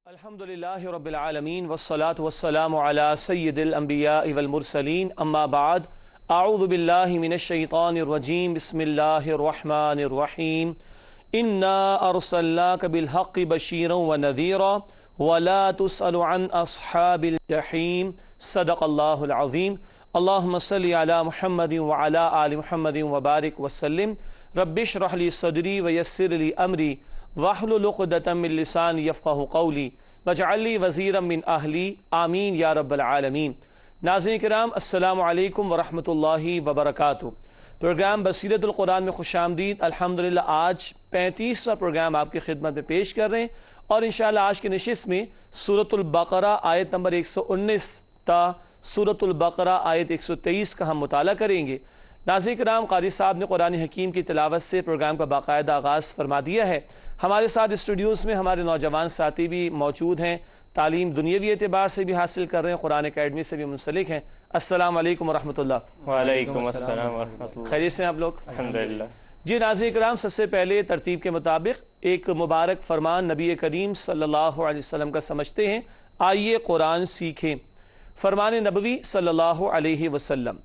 الحمدللہ رب العالمین والصلاة والسلام علی سید الانبیاء والمرسلین اما بعد اعوذ باللہ من الشیطان الرجیم بسم اللہ الرحمن الرحیم انا ارسلناک بالحق بشیرا ونذیرا ولا تسأل عن اصحاب الجحیم صدق اللہ العظیم اللہم صلی علی محمد وعلی آل محمد وبارک وسلم رب اشرح لی صدری ویسر لی امری واحلل عقدۃ من لسانی یفقہوا قولی واجعل لی وزیرا من اہلی آمین یا رب العالمین۔ ناظرین کرام السلام علیکم ورحمۃ اللہ وبرکاتہ۔ پروگرام بصیرت القرآن میں خوش آمدید۔ الحمدللہ آج 35واں پروگرام آپ کی خدمت میں پیش کر رہے ہیں اور انشاءاللہ آج کی نشست میں سورۃ البقرہ آیت نمبر 119 تا سورۃ البقرہ آیت 123 کا ہم مطالعہ کریں گے۔ ناظرین کرام قاری صاحب نے قرآن حکیم کی تلاوت سے پروگرام کا باقاعدہ آغاز فرما دیا ہے۔ ہمارے ساتھ اسٹوڈیوز میں ہمارے نوجوان ساتھی بھی موجود ہیں، تعلیم دنیاوی اعتبار سے بھی حاصل کر رہے ہیں، قرآن اکیڈمی سے بھی منسلک ہیں۔ السلام علیکم ورحمۃ اللہ۔ وعلیکم السلام ورحمۃ اللہ۔ خیریت سے ہیں آپ لوگ؟ الحمدللہ۔ جی ناظرین کرام، سب سے پہلے ترتیب کے مطابق ایک مبارک فرمان نبی کریم صلی اللہ علیہ وسلم کا سمجھتے ہیں، آئیے قرآن سیکھیں۔ فرمان نبوی صلی اللہ علیہ وسلم،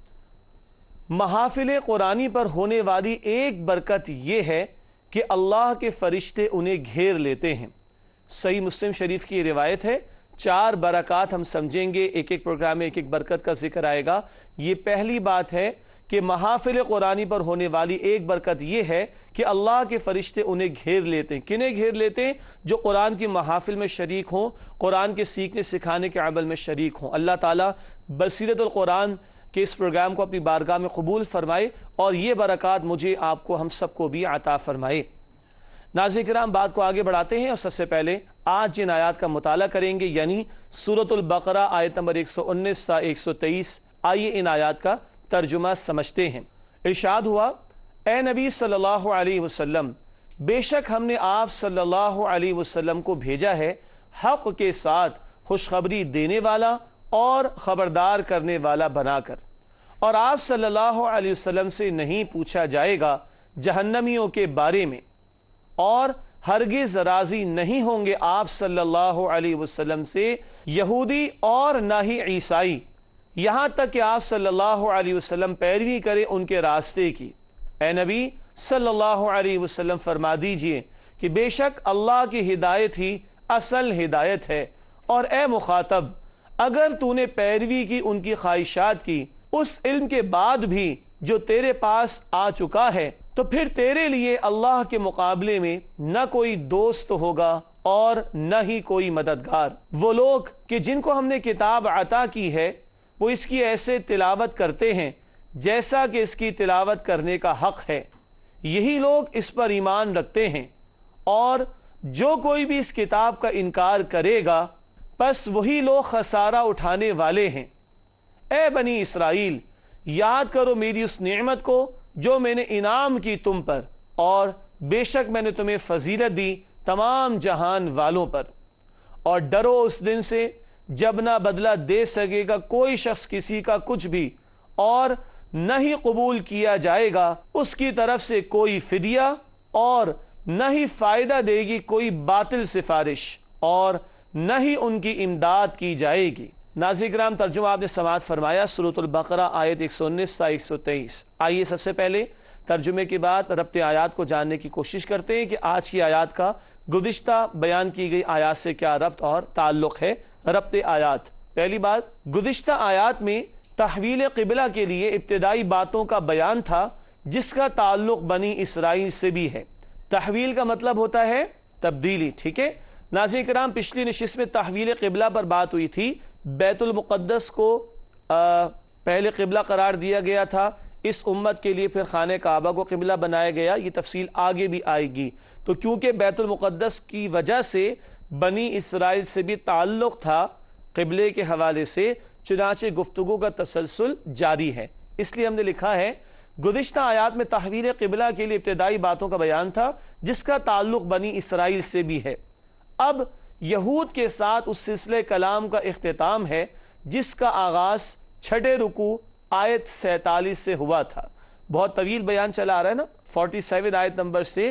محافل قرآنی پر ہونے والی ایک برکت یہ ہے کہ اللہ کے فرشتے انہیں گھیر لیتے ہیں۔ صحیح مسلم شریف کی روایت ہے۔ 4 برکات ہم سمجھیں گے، ایک ایک پروگرام میں ایک ایک برکت کا ذکر آئے گا۔ یہ پہلی بات ہے کہ محافل قرآنی پر ہونے والی ایک برکت یہ ہے کہ اللہ کے فرشتے انہیں گھیر لیتے ہیں۔ کنہیں گھیر لیتے ہیں؟ جو قرآن کی محافل میں شریک ہوں، قرآن کے سیکھنے سکھانے کے عمل میں شریک ہوں۔ اللہ تعالیٰ بصیرت القرآن کہ اس پروگرام کو اپنی بارگاہ میں قبول فرمائے اور یہ برکات مجھے، آپ کو، ہم سب کو بھی عطا فرمائے۔ ناظرین کرام، بات کو آگے بڑھاتے ہیں اور سب سے پہلے آج جن آیات کا مطالعہ کریں گے یعنی سورۃ البقرہ آیت نمبر 119 تا 123، آئیے ان آیات کا ترجمہ سمجھتے ہیں۔ ارشاد ہوا، اے نبی صلی اللہ علیہ وسلم، بے شک ہم نے آپ صلی اللہ علیہ وسلم کو بھیجا ہے حق کے ساتھ خوشخبری دینے والا اور خبردار کرنے والا بنا کر، اور آپ صلی اللہ علیہ وسلم سے نہیں پوچھا جائے گا جہنمیوں کے بارے میں، اور ہرگز راضی نہیں ہوں گے آپ صلی اللہ علیہ وسلم سے یہودی اور نہ ہی عیسائی، یہاں تک کہ آپ صلی اللہ علیہ وسلم پیروی کرے ان کے راستے کی۔ اے نبی صلی اللہ علیہ وسلم فرما دیجئے کہ بے شک اللہ کی ہدایت ہی اصل ہدایت ہے، اور اے مخاطب، اگر تو نے پیروی کی ان کی خواہشات کی اس علم کے بعد بھی جو تیرے پاس آ چکا ہے، تو پھر تیرے لیے اللہ کے مقابلے میں نہ کوئی دوست ہوگا اور نہ ہی کوئی مددگار۔ وہ لوگ کہ جن کو ہم نے کتاب عطا کی ہے وہ اس کی ایسے تلاوت کرتے ہیں جیسا کہ اس کی تلاوت کرنے کا حق ہے، یہی لوگ اس پر ایمان رکھتے ہیں، اور جو کوئی بھی اس کتاب کا انکار کرے گا پس وہی لوگ خسارہ اٹھانے والے ہیں۔ اے بنی اسرائیل، یاد کرو میری اس نعمت کو جو میں نے انعام کی تم پر، اور بے شک میں نے تمہیں فضیلت دی تمام جہان والوں پر، اور ڈرو اس دن سے جب نہ بدلہ دے سکے گا کوئی شخص کسی کا کچھ بھی، اور نہ ہی قبول کیا جائے گا اس کی طرف سے کوئی فدیہ، اور نہ ہی فائدہ دے گی کوئی باطل سفارش، اور نہ ہی ان کی امداد کی جائے گی۔ ناظرین کرام، ترجمہ آپ نے سماعت فرمایا سورۃ البقرہ آیت 119 تا 123۔ آئیے سب سے پہلے ترجمے کے بعد ربط آیات کو جاننے کی کوشش کرتے ہیں کہ آج کی آیات کا گزشتہ بیان کی گئی آیات سے کیا ربط اور تعلق ہے۔ ربط آیات، پہلی بات، گزشتہ آیات میں تحویل قبلہ کے لیے ابتدائی باتوں کا بیان تھا جس کا تعلق بنی اسرائیل سے بھی ہے۔ تحویل کا مطلب ہوتا ہے تبدیلی، ٹھیک ہے۔ ناظرین کرام، پچھلی نشست میں تحویل قبلہ پر بات ہوئی تھی۔ بیت المقدس کو پہلے قبلہ قرار دیا گیا تھا، اس امت کے لیے پھر خانہ کعبہ کو قبلہ بنایا گیا، یہ تفصیل آگے بھی آئے گی۔ تو کیونکہ بیت المقدس کی وجہ سے بنی اسرائیل سے بھی تعلق تھا قبلے کے حوالے سے، چنانچہ گفتگو کا تسلسل جاری ہے۔ اس لیے ہم نے لکھا ہے گزشتہ آیات میں تحویل قبلہ کے لیے ابتدائی باتوں کا بیان تھا جس کا تعلق بنی اسرائیل سے بھی ہے۔ اب یہود کے ساتھ اس سلسلہ کلام کا اختتام ہے جس کا آغاز 6 رکوع آیت 47 سے ہوا تھا۔ بہت طویل بیان چلا آ رہا ہے نا، 47 آیت نمبر سے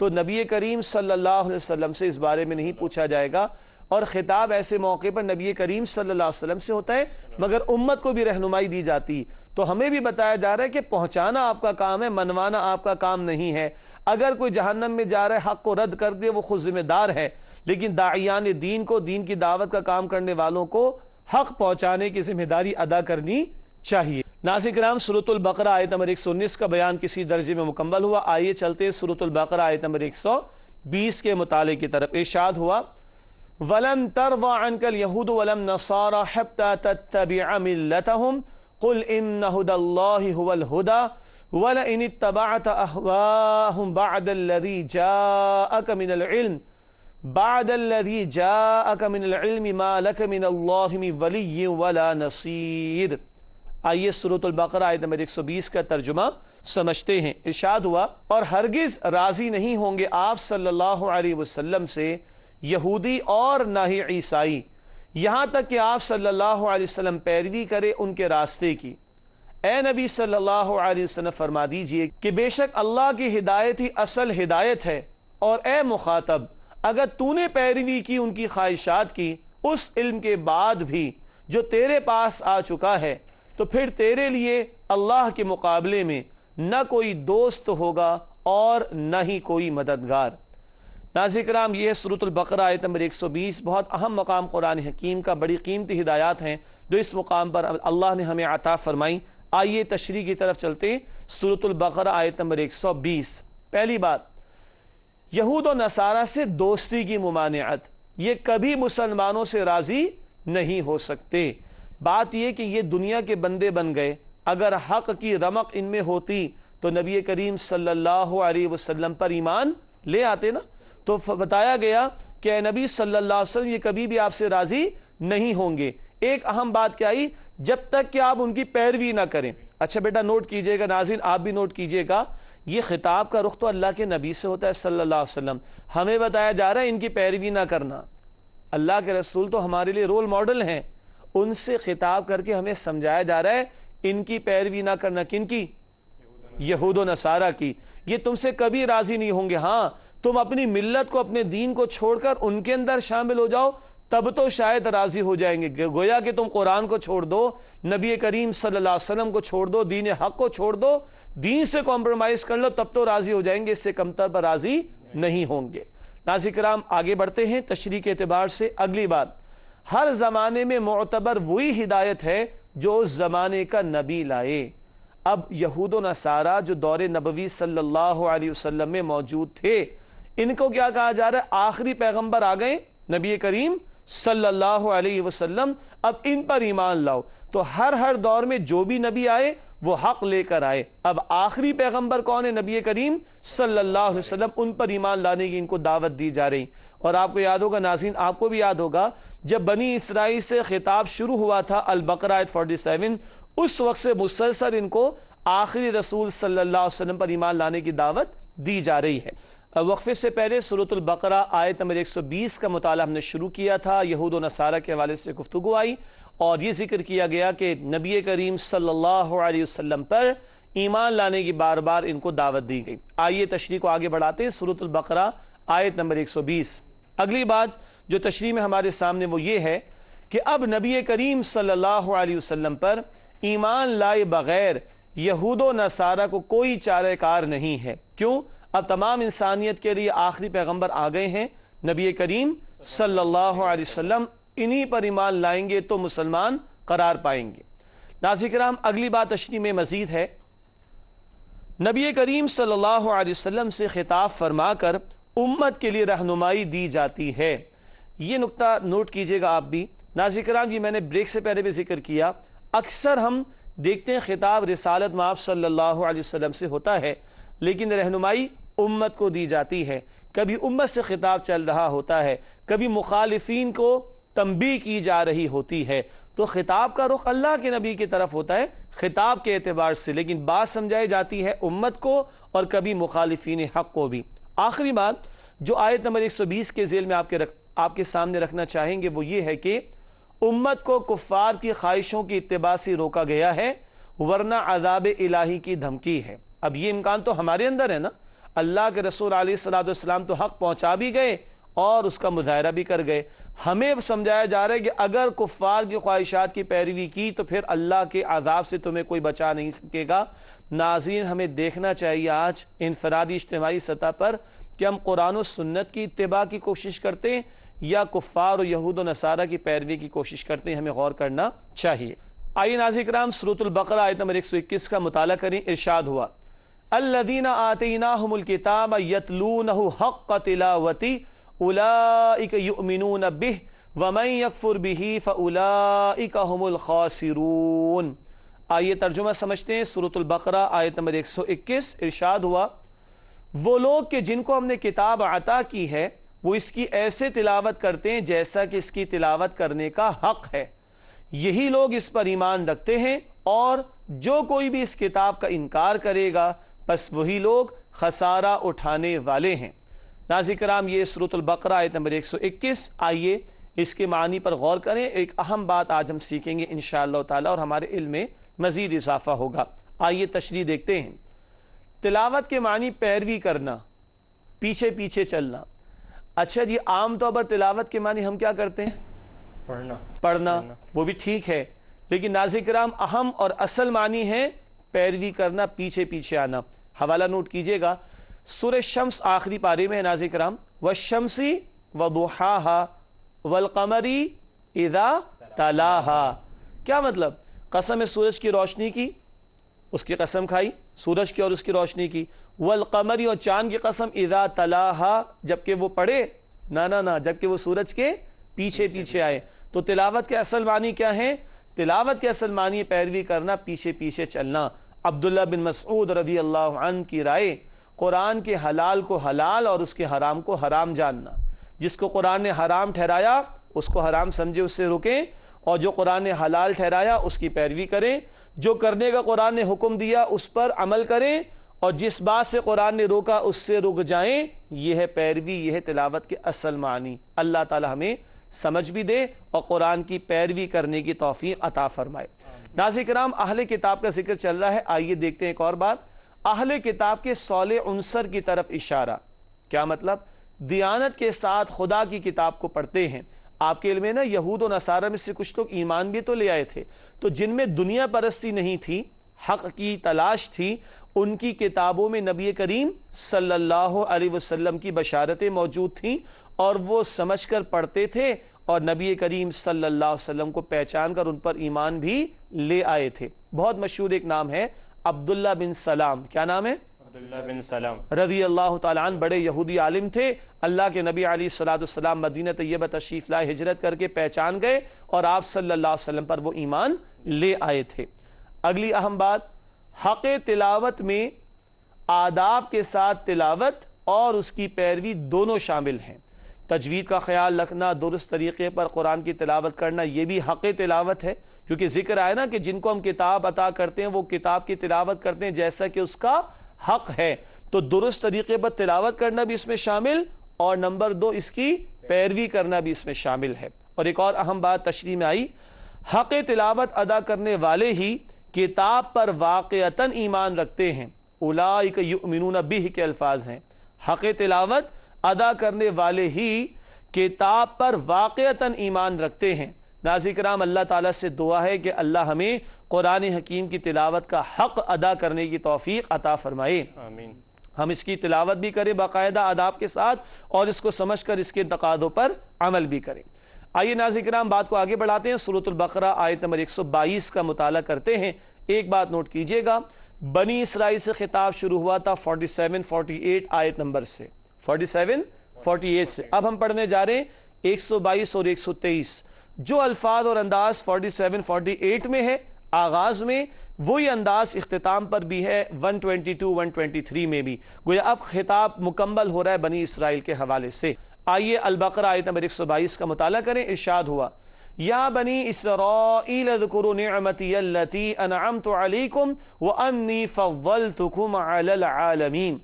تو نبی کریم صلی اللہ علیہ وسلم سے اس بارے میں نہیں پوچھا جائے گا، اور خطاب ایسے موقع پر نبی کریم صلی اللہ علیہ وسلم سے ہوتا ہے، مگر امت کو بھی رہنمائی دی جاتی، تو ہمیں بھی بتایا جا رہا ہے کہ پہنچانا آپ کا کام ہے، منوانا آپ کا کام نہیں ہے۔ اگر کوئی جہنم میں جا رہا ہے حق کو رد کر دے وہ خود ذمہ دار ہے، لیکن داعیان دین کو، دین کی دعوت کا کام کرنے والوں کو حق پہنچانے کی ذمہ داری ادا کرنی چاہیے۔ ناظرین کرام، سورۃ البقرہ آیت نمبر 119 کا بیان کسی درجے میں مکمل ہوا۔ آئیے چلتے ہیں سورۃ البقرہ آیت نمبر 120 کے مطالعے کی طرف۔ ارشاد ہوا وَلَن تَرْضَىٰ عَنْكَ الْيَهُودُ وَلَا النَّصَارَىٰ حَتَّىٰ تَتَّبِعَ مِلَّتَهُمْ قُلْ إِنَّ هُدَى اللَّهِ هُوَ الْهُدَىٰ وَلَئِنِ اتَّبَعْتَ أَهْوَاءَهُمْ بَعْدَ الَّذِي جَاءَكَ مِنَ الْعِلْمِ مَا لَكَ مِنَ اللَّهِ مِن وَلِيٍّ وَلَا نَصِيرٍ۔ آئیے سورۃ البقرہ آیت نمبر 120 کا ترجمہ سمجھتے ہیں۔ ارشاد ہوا اور ہرگز راضی نہیں ہوں گے آپ صلی اللہ علیہ وسلم سے یہودی اور نہ ہی عیسائی، یہاں تک کہ آپ صلی اللہ علیہ وسلم پیروی کرے ان کے راستے کی۔ اے نبی صلی اللہ علیہ وسلم فرما دیجئے کہ بے شک اللہ کی ہدایت ہی اصل ہدایت ہے، اور اے مخاطب اگر تو نے پیروی کی ان کی خواہشات کی اس علم کے بعد بھی جو تیرے پاس آ چکا ہے، تو پھر تیرے لیے اللہ کے مقابلے میں نہ کوئی دوست ہوگا اور نہ ہی کوئی مددگار۔ ناظرین کرام، یہ سورۃ البقرہ آیت نمبر 120 بہت اہم مقام قرآن حکیم کا، بڑی قیمتی ہدایات ہیں جو اس مقام پر اللہ نے ہمیں عطا فرمائی۔ آئیے تشریح کی طرف چلتے ہیں۔ سورۃ البقرہ آیت نمبر 120۔ پہلی بات، یہود و نصارہ سے دوستی کی ممانعت، یہ کبھی مسلمانوں سے راضی نہیں ہو سکتے۔ بات یہ کہ یہ دنیا کے بندے بن گئے، اگر حق کی رمق ان میں ہوتی تو نبی کریم صلی اللہ علیہ وسلم پر ایمان لے آتے نا۔ تو بتایا گیا کہ اے نبی صلی اللہ علیہ وسلم یہ کبھی بھی آپ سے راضی نہیں ہوں گے۔ ایک اہم بات کیا آئی؟ جب تک کہ آپ ان کی پیروی نہ کریں۔ اچھا بیٹا نوٹ کیجئے گا، ناظرین آپ بھی نوٹ کیجئے گا، یہ خطاب کا رخ تو اللہ کے نبی سے ہوتا ہے صلی اللہ علیہ وسلم، ہمیں بتایا جا رہا ہے ان کی پیروی نہ کرنا۔ اللہ کے رسول تو ہمارے لیے رول ماڈل ہیں، ان سے خطاب کر کے ہمیں سمجھایا جا رہا ہے ان کی پیروی نہ کرنا۔ کن کی؟ یہود و نصارہ کی۔ یہ تم سے کبھی راضی نہیں ہوں گے۔ ہاں تم اپنی ملت کو، اپنے دین کو چھوڑ کر ان کے اندر شامل ہو جاؤ تب تو شاید راضی ہو جائیں گے۔ گویا کہ تم قرآن کو چھوڑ دو، نبی کریم صلی اللہ علیہ وسلم کو چھوڑ دو، دین حق کو چھوڑ دو، دین سے کمپرومائز کر لو، تب تو راضی ہو جائیں گے، اس سے کمتر پر راضی نہیں ہوں گے۔ ناظرین کرام آگے بڑھتے ہیں تشریح کے اعتبار سے۔ اگلی بات، ہر زمانے میں معتبر وہی ہدایت ہے جو اس زمانے کا نبی لائے۔ اب یہود و نصارہ جو دور نبوی صلی اللہ علیہ وسلم میں موجود تھے، ان کو کیا کہا جا رہا ہے؟ آخری پیغمبر آ گئے نبی کریم صلی اللہ علیہ وسلم، اب ان پر ایمان لاؤ۔ تو ہر دور میں جو بھی نبی آئے وہ حق لے کر آئے۔ اب آخری پیغمبر کون ہے؟ نبی کریم صلی اللہ علیہ وسلم، ان پر ایمان لانے کی ان کو دعوت دی جا رہی۔ اور آپ کو یاد ہوگا ناظرین، آپ کو بھی یاد ہوگا جب بنی اسرائیل سے خطاب شروع ہوا تھا البقرہ آیت 47، اس وقت سے مسلسل ان کو آخری رسول صلی اللہ علیہ وسلم پر ایمان لانے کی دعوت دی جا رہی ہے۔ وقفے سے پہلے سورۃ البقرہ آیت نمبر 120 کا مطالعہ ہم نے شروع کیا تھا، یہود و نصارہ کے حوالے سے گفتگو آئی اور یہ ذکر کیا گیا کہ نبی کریم صلی اللہ علیہ وسلم پر ایمان لانے کی بار بار ان کو دعوت دی گئی۔ آئیے تشریح کو آگے بڑھاتے ہیں۔ سورۃ البقرہ آیت نمبر 120۔ اگلی بات جو تشریح میں ہمارے سامنے وہ یہ ہے کہ اب نبی کریم صلی اللہ علیہ وسلم پر ایمان لائے بغیر یہود و نصارہ کو کوئی چارہ کار نہیں ہے۔ کیوں؟ اب تمام انسانیت کے لیے آخری پیغمبر آ گئے ہیں نبی کریم صلی اللہ علیہ وسلم، انہی پر ایمان لائیں گے تو مسلمان قرار پائیں گے۔ ناظرین کرام اگلی بات تشریح میں مزید ہے، نبی کریم صلی اللہ علیہ وسلم سے خطاب فرما کر امت کے لیے رہنمائی دی جاتی ہے۔ یہ نقطہ نوٹ کیجئے گا آپ بھی۔ ناظرین کرام یہ میں نے بریک سے پہلے بھی ذکر کیا، اکثر ہم دیکھتے ہیں خطاب رسالت مآب صلی اللہ علیہ وسلم سے ہوتا ہے، لیکن رہنمائی امت کو دی جاتی ہے۔ کبھی امت سے خطاب چل رہا ہوتا ہے، کبھی مخالفین کو تنبیہ کی جا رہی ہوتی ہے، تو خطاب کا رخ اللہ کے نبی کی طرف ہوتا ہے خطاب کے اعتبار سے، لیکن بات سمجھائی جاتی ہے امت کو اور کبھی مخالفین حق کو بھی۔ آخری بات جو آیت نمبر 120 کے ذیل میں آپ کے سامنے رکھنا چاہیں گے وہ یہ ہے کہ امت کو کفار کی خواہشوں کی اتباع سے روکا گیا ہے، ورنہ عذاب الہی کی دھمکی ہے۔ اب یہ امکان تو ہمارے اندر ہے نا، اللہ کے رسول علیہ الصلوۃ والسلام تو حق پہنچا بھی گئے اور اس کا مظاہرہ بھی کر گئے. ہمیں سمجھایا جا رہا ہے کہ اگر کفار کی خواہشات کی پیروی کی تو پھر اللہ کے عذاب سے تمہیں کوئی بچا نہیں سکے گا. ناظرین، ہمیں دیکھنا چاہیے آج انفرادی اجتماعی سطح پر کہ ہم قرآن و سنت کی اتباع کی کوشش کرتے ہیں یا کفار و یہود و نصارہ کی پیروی کی کوشش کرتے ہیں. ہمیں غور کرنا چاہیے. آئیے ناظرین کرام، سورۃ البقرہ آیت نمبر 121 کا مطالعہ کریں. ارشاد ہوا الذین آتیناہم الکتاب یتلونہ حق تلاوتہ اولئک یؤمنون بہ ومن یکفر بہ فاولئک ھم الخاسرون. آئیے ترجمہ سمجھتے ہیں. سورۃ البقرہ آیت نمبر 121. ارشاد ہوا وہ لوگ کہ جن کو ہم نے کتاب عطا کی ہے وہ اس کی ایسے تلاوت کرتے ہیں جیسا کہ اس کی تلاوت کرنے کا حق ہے. یہی لوگ اس پر ایمان رکھتے ہیں اور جو کوئی بھی اس کتاب کا انکار کرے گا بس وہی لوگ خسارہ اٹھانے والے ہیں. ناظرین کرام، یہ سورۃ البقرہ آیت نمبر 121. آئیے اس کے معنی پر غور کریں. ایک اہم بات آج ہم سیکھیں گے انشاءاللہ تعالی اور ہمارے علم میں مزید اضافہ ہوگا. آئیے تشریح دیکھتے ہیں. تلاوت کے معنی پیروی کرنا، پیچھے پیچھے چلنا. اچھا جی، عام طور پر تلاوت کے معنی ہم کیا کرتے ہیں؟ پڑھنا. وہ بھی ٹھیک ہے، لیکن ناظرین کرام اہم اور اصل معنی ہے پیروی کرنا، پیچھے پیچھے آنا. حوالہ نوٹ کیجئے گا. سورہ شمس آخری پارے میں ہے ناظرین کرام. والشمس وضحاها والقمر اذا تلاها. کیا مطلب؟ قسم ہے سورج کی روشنی کی، اس کی قسم کھائی سورج کی اور اس کی روشنی کی. والقمر، اور چاند کی قسم اذا تلاها، جبکہ وہ پڑھے نہ جبکہ وہ سورج کے پیچھے پیچھے آئے. تو تلاوت کے اصل معنی کیا ہیں؟ تلاوت کے اصل معنی پیروی کرنا، پیچھے پیچھے چلنا. عبداللہ بن مسعود رضی اللہ عنہ کی رائے قرآن کے حلال کو حلال اور اس کے حرام کو حرام جاننا. جس کو قرآن نے حرام ٹھہرایا اس کو حرام سمجھے، اس سے رکیں، اور جو قرآن نے حلال ٹھہرایا اس کی پیروی کریں. جو کرنے کا قرآن نے حکم دیا اس پر عمل کریں، اور جس بات سے قرآن نے روکا اس سے رک جائیں. یہ ہے پیروی، یہ ہے تلاوت کے اصل معنی. اللہ تعالی ہمیں سمجھ بھی دے اور قرآن کی پیروی کرنے کی توفیق عطا فرمائے. ناظرین کرام، اہل کتاب کا ذکر چل رہا ہے. آئیے دیکھتے ہیں ایک اور بات. اہل کتاب کے صالح عنصر کی طرف اشارہ. کیا مطلب؟ دیانت کے ساتھ خدا کی کتاب کو پڑھتے ہیں. آپ کے علم میں نا یہود و نصارہ میں سے کچھ لوگ ایمان بھی تو لے آئے تھے، تو جن میں دنیا پرستی نہیں تھی، حق کی تلاش تھی، ان کی کتابوں میں نبی کریم صلی اللہ علیہ وسلم کی بشارتیں موجود تھیں اور وہ سمجھ کر پڑھتے تھے اور نبی کریم صلی اللہ علیہ وسلم کو پہچان کر ان پر ایمان بھی لے آئے تھے. بہت مشہور ایک نام ہے عبداللہ بن سلام. کیا نام ہے؟ عبداللہ بن سلام رضی اللہ تعالیٰ عنہ. بڑے یہودی عالم تھے. اللہ کے نبی علیہ الصلوۃ والسلام مدینہ طیبہ تشریف لائے، ہجرت کر کے پہچان گئے اور آپ صلی اللہ علیہ وسلم پر وہ ایمان لے آئے تھے. اگلی اہم بات، حق تلاوت میں آداب کے ساتھ تلاوت اور اس کی پیروی دونوں شامل ہیں. تجوید کا خیال رکھنا، درست طریقے پر قرآن کی تلاوت کرنا، یہ بھی حق تلاوت ہے. کیونکہ ذکر آئے نا کہ جن کو ہم کتاب عطا کرتے ہیں وہ کتاب کی تلاوت کرتے ہیں جیسا کہ اس کا حق ہے. تو درست طریقے پر تلاوت کرنا بھی اس میں شامل، اور نمبر 2 اس کی پیروی کرنا بھی اس میں شامل ہے. اور ایک اور اہم بات تشریح میں آئی، حق تلاوت ادا کرنے والے ہی کتاب پر واقعتاً ایمان رکھتے ہیں. اولئک یؤمنون بہ کے الفاظ ہیں. حق تلاوت ادا کرنے والے ہی کتاب پر واقعتاً ایمان رکھتے ہیں. ناظرین کرام، اللہ تعالیٰ سے دعا ہے کہ اللہ ہمیں قرآن حکیم کی تلاوت کا حق ادا کرنے کی توفیق عطا فرمائے. آمین. ہم اس کی تلاوت بھی کریں باقاعدہ آداب کے ساتھ اور اس کو سمجھ کر اس کے تقاضوں پر عمل بھی کریں. آئیے ناظرین کرام بات کو آگے بڑھاتے ہیں. سورۃ البقرہ آیت نمبر 122 کا مطالعہ کرتے ہیں. ایک بات نوٹ کیجئے گا، بنی اسرائیل سے خطاب شروع ہوا تھا 47-48 آیت نمبر سے، 47-48 سے. اب ہم پڑھنے جا رہے ہیں 122 اور 123. جو الفاظ اور انداز 47-48 میں ہے آغاز میں، وہی انداز اختتام پر بھی ہے 122-123 میں بھی. گویا اب خطاب مکمل ہو رہا ہے بنی اسرائیل کے حوالے سے. آئیے البقرہ آیت نمبر 122 کا مطالعہ کریں. ارشاد ہوا یا بنی اسرائیل اذکروا نعمتی التی انعمت علیکم وانی فضلتکم علی العالمین.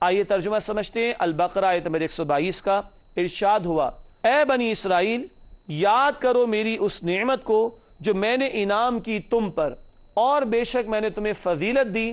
آئیے ترجمہ سمجھتے ہیں البقرہ آیت نمبر 122 کا. ارشاد ہوا اے بنی اسرائیل، یاد کرو میری اس نعمت کو جو میں نے انعام کی تم پر، اور بے شک میں نے تمہیں فضیلت دی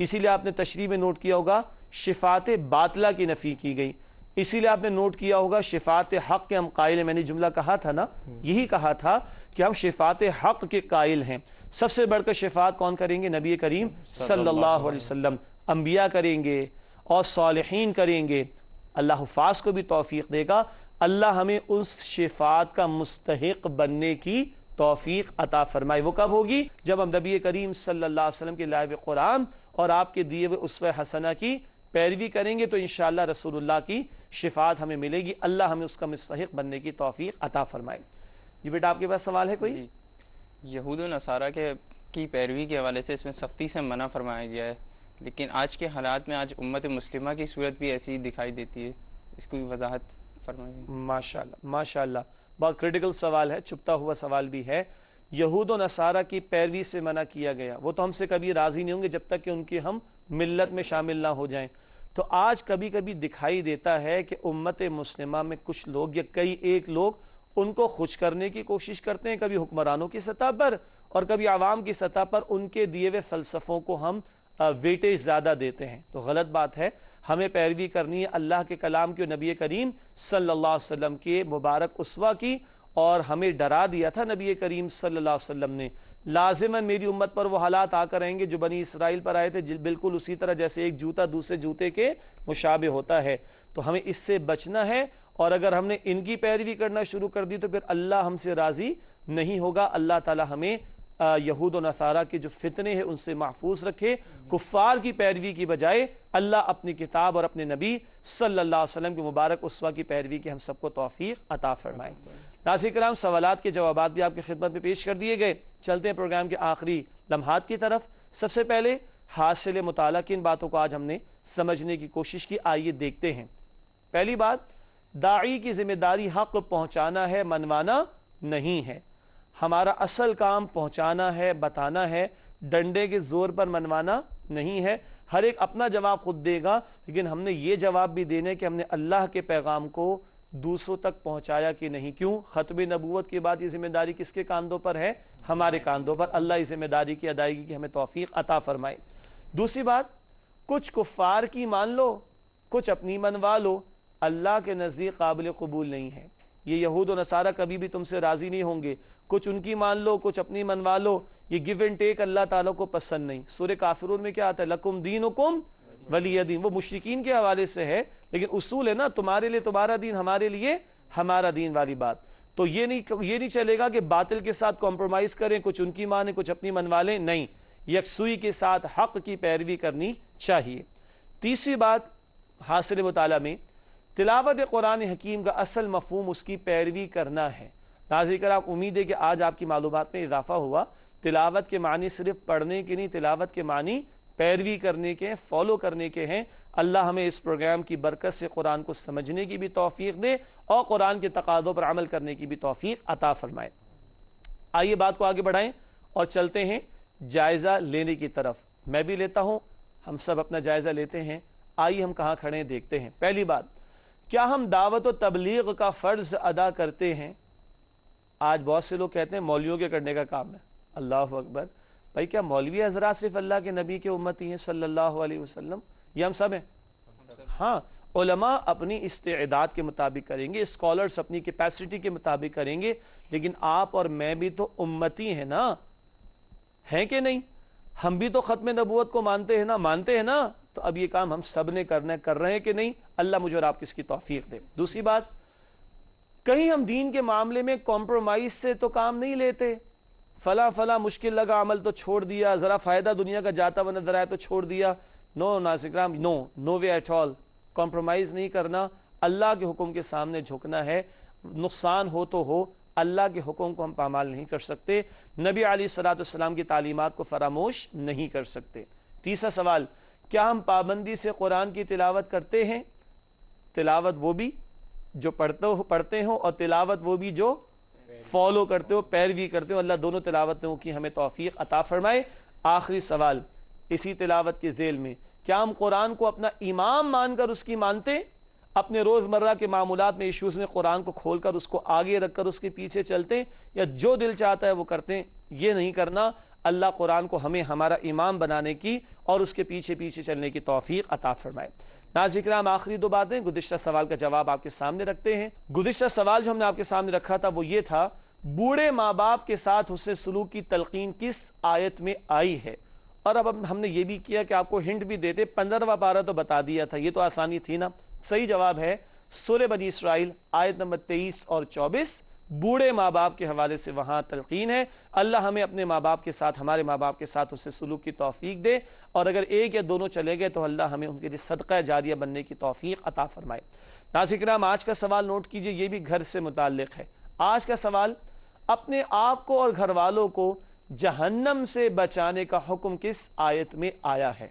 اسی لیے آپ نے تشریح میں نوٹ کیا ہوگا شفاعت باطلہ کی نفی کی گئی. اسی لیے آپ نے نوٹ کیا ہوگا شفاعت حق کے ہم قائل ہیں. میں نے جملہ کہا تھا نا, یہی کہا تھا کہ ہم شفاعت حق کے قائل ہیں. سب سے بڑھ کر شفاعت کون کریں گے؟ نبی کریم صلی اللہ علیہ وسلم. انبیاء کریں گے اور صالحین کریں گے. اللہ حفاظ کو بھی توفیق دے گا. اللہ ہمیں اس شفاعت کا مستحق بننے کی توفیق عطا فرمائے. وہ کب ہوگی؟ جب ہم نبی کریم صلی اللہ علیہ وسلم کے لائب قرآن اور آپ کے دیے ہوئے اسوہ حسنہ کی پیروی کریں گے تو انشاءاللہ رسول اللہ کی شفاعت ہمیں ملے گی. اللہ ہمیں اس کا مستحق بننے کی توفیق عطا فرمائے. جی بیٹا آپ کے پاس سوال ہے کوئی؟ جی. یہود و نصارہ کی پیروی کے حوالے سے اس میں سختی سے منع فرمایا گیا ہے، لیکن آج کے حالات میں آج امت مسلمہ کی صورت بھی ایسی دکھائی دیتی ہے. اس کو وضاحت فرمائیے. ماشاءاللہ ماشاءاللہ، بہت کریٹیکل سوال ہے، چھپتا ہوا سوال بھی ہے. یہود و نصارہ کی پیروی سے منع کیا گیا. وہ تو ہم سے کبھی راضی نہیں ہوں گے جب تک کہ ان کی ہم ملت میں شامل نہ ہو جائیں. تو آج کبھی کبھی دکھائی دیتا ہے کہ امت مسلمہ میں کچھ لوگ یا کئی ایک لوگ ان کو خوش کرنے کی کوشش کرتے ہیں، کبھی حکمرانوں کی سطح پر اور کبھی عوام کی سطح پر ان کے دیے ہوئے فلسفوں کو ہم ویٹیج زیادہ دیتے ہیں. تو غلط بات ہے. ہمیں پیروی کرنی ہے اللہ کے کلام کی اور نبی کریم صلی اللہ علیہ وسلم کے مبارک اسوہ کی. اور ہمیں ڈرا دیا تھا نبی کریم صلی اللہ علیہ وسلم نے، لازماً میری امت پر وہ حالات آ کر آئیں گے جو بنی اسرائیل پر آئے تھے، بالکل اسی طرح جیسے ایک جوتا دوسرے جوتے کے مشابہ ہوتا ہے. تو ہمیں اس سے بچنا ہے، اور اگر ہم نے ان کی پیروی کرنا شروع کر دی تو پھر اللہ ہم سے راضی نہیں ہوگا. اللہ تعالی ہمیں یہود و نصارہ کے جو فتنے ہیں ان سے محفوظ رکھے. کفار کی پیروی کی بجائے اللہ اپنی کتاب اور اپنے نبی صلی اللہ علیہ وسلم کے مبارک اسوہ کی پیروی کی ہم سب کو توفیق عطا فرمائے. ناظرین کرام، سوالات کے جوابات بھی آپ کی خدمت میں پیش کر دیے گئے. چلتے ہیں پروگرام کے آخری لمحات کی طرف. سب سے پہلے حاصل مطالعہ کی ان باتوں کو آج ہم نے سمجھنے کی کوشش کی. آئیے دیکھتے ہیں. پہلی بات، داعی کی ذمہ داری حق پہنچانا ہے، منوانا نہیں ہے. ہمارا اصل کام پہنچانا ہے، بتانا ہے، ڈنڈے کے زور پر منوانا نہیں ہے. ہر ایک اپنا جواب خود دے گا، لیکن ہم نے یہ جواب بھی دینے کہ ہم نے اللہ کے پیغام کو دوسروں تک پہنچایا کہ نہیں. کیوں؟ ختم نبوت کے بعد یہ ذمہ داری کس کے کاندھوں پر ہے؟ ہمارے کاندھوں پر. اللہ اس ذمہ داری کی ادائیگی کی ہمیں توفیق عطا فرمائے. دوسری بات، کچھ کفار کی مان لو، کچھ اپنی منوا لو، اللہ کے نزدیک قابل قبول نہیں ہے. یہ یہود و نصارہ کبھی بھی تم سے راضی نہیں ہوں گے. کچھ ان کی مان لو، کچھ اپنی منوا لو، یہ گیو اینڈ ٹیک اللہ تعالیٰ کو پسند نہیں. سورہ کافرون میں کیا آتا ہے؟ لکم دینکم ولی دین. وہ مشرکین کے حوالے سے ہے، لیکن اصول ہے نا، تمہارے لیے تمہارا دین، ہمارے لیے ہمارا دین والی بات. تو یہ نہیں چلے گا کہ باطل کے ساتھ کمپرومائز کریں، کچھ ان کی مانیں کچھ اپنی منوا لیں. نہیں، یکسوئی کے ساتھ حق کی پیروی کرنی چاہیے. تیسری بات حاصل مطالعہ میں، تلاوت قرآن حکیم کا اصل مفہوم اس کی پیروی کرنا ہے. ناظرین کرام، امید ہے کہ آج آپ کی معلومات میں اضافہ ہوا. تلاوت کے معنی صرف پڑھنے کے نہیں، تلاوت کے معنی پیروی کرنے کے، فالو کرنے کے ہیں. اللہ ہمیں اس پروگرام کی برکت سے قرآن کو سمجھنے کی بھی توفیق دے اور قرآن کے تقاضوں پر عمل کرنے کی بھی توفیق عطا فرمائے. آئیے بات کو آگے بڑھائیں اور چلتے ہیں جائزہ لینے کی طرف. میں بھی لیتا ہوں، ہم سب اپنا جائزہ لیتے ہیں. آئیے ہم کہاں کھڑے ہیں دیکھتے ہیں. پہلی بات، کیا ہم دعوت و تبلیغ کا فرض ادا کرتے ہیں؟ آج بہت سے لوگ کہتے ہیں مولویوں کے کرنے کا کام ہے. اللہ اکبر. بھائی کیا مولوی حضرات صرف اللہ کے نبی کے امتی ہیں صلی اللہ علیہ وسلم؟ یہ ہم سب ہیں. ہاں، علماء اپنی استعداد کے مطابق کریں گے، اسکالرز اپنی کیپیسٹی کے مطابق کریں گے، لیکن آپ اور میں بھی تو امتی ہیں نا، ہیں کہ نہیں؟ ہم بھی تو ختم نبوت کو مانتے ہیں نا. تو اب یہ کام ہم سب نے کرنا ہے، کر رہے ہیں کہ نہیں؟ اللہ مجھے اور آپ کو اس کی توفیق دے. دوسری بات، کہیں ہم دین کے معاملے میں کمپرومائز سے تو کام نہیں لیتے. فلاں مشکل لگا عمل تو چھوڑ دیا، ذرا فائدہ دنیا کا جاتا ہوا نظر آیا تو چھوڑ دیا. نو ناظرین کرام، نو وے ایٹ آل. کمپرومائز نہیں کرنا، اللہ کے حکم کے سامنے جھکنا ہے. نقصان ہو تو ہو، اللہ کے حکم کو ہم پامال نہیں کر سکتے، نبی علیہ الصلوۃ والسلام کی تعلیمات کو فراموش نہیں کر سکتے. تیسرا سوال، کیا ہم پابندی سے قرآن کی تلاوت کرتے ہیں؟ تلاوت وہ بھی جو پڑھتے ہوں اور تلاوت وہ بھی جو فالو کرتے ہو، پیروی کرتے ہو. اللہ دونوں تلاوتوں کی ہمیں توفیق عطا فرمائے. آخری سوال اسی تلاوت کے ذیل میں، کیا ہم قرآن کو اپنا امام مان کر اس کی مانتے؟ اپنے روزمرہ کے معمولات میں، ایشوز میں قرآن کو کھول کر اس کو آگے رکھ کر اس کے پیچھے چلتے ہیں، یا جو دل چاہتا ہے وہ کرتے ہیں؟ یہ نہیں کرنا. اللہ قرآن کو ہمیں ہمارا امام بنانے کی اور اس کے پیچھے پیچھے چلنے کی توفیق عطا فرمائے۔ ناظرین کرام، آخری دو باتیں گزشتہ سوال کا جواب آپ کے سامنے رکھتے ہیں۔ گزشتہ سوال جو ہم نے آپ کے سامنے رکھا تھا وہ یہ تھا، بوڑھے ماں باپ کے ساتھ حسن سلوک کی تلقین کس آیت میں آئی ہے؟ اور اب ہم نے یہ بھی کیا کہ آپ کو ہنٹ بھی دیتے، 15واں پارہ تو بتا دیا تھا، یہ تو آسانی تھی نا۔ صحیح جواب ہے سورہ بنی اسرائیل آیت نمبر 23 اور 24، بوڑھے ماں باپ کے حوالے سے وہاں تلقین ہے۔ اللہ ہمیں اپنے ماں باپ کے ساتھ، ہمارے ماں باپ کے ساتھ اس سے سلوک کی توفیق دے، اور اگر ایک یا دونوں چلے گئے تو اللہ ہمیں ان کے لیے صدقہ جاریہ بننے کی توفیق عطا فرمائے۔ ناظرین کرام، آج کا سوال نوٹ کیجئے، یہ بھی گھر سے متعلق ہے۔ آج کا سوال، اپنے آپ کو اور گھر والوں کو جہنم سے بچانے کا حکم کس آیت میں آیا ہے؟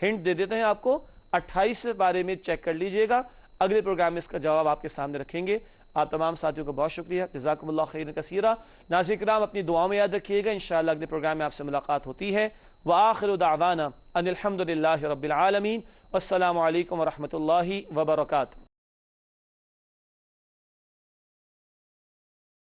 ہنٹ دے دیتے ہیں آپ کو، 28 بارے میں چیک کر لیجئے گا، اگلے پروگرام میں اس کا جواب آپ کے سامنے رکھیں گے۔ آپ تمام ساتھیوں کو بہت شکریہ، جزاکم اللہ خیر کثیرہ۔ ناظرین کرام، اپنی دعاؤں میں یاد رکھیے گا، انشاءاللہ اگلے پروگرام میں آپ سے ملاقات ہوتی ہے۔ وآخر دعوانا ان الحمد للہ رب العالمین، والسلام علیکم ورحمۃ اللہ وبرکاتہ۔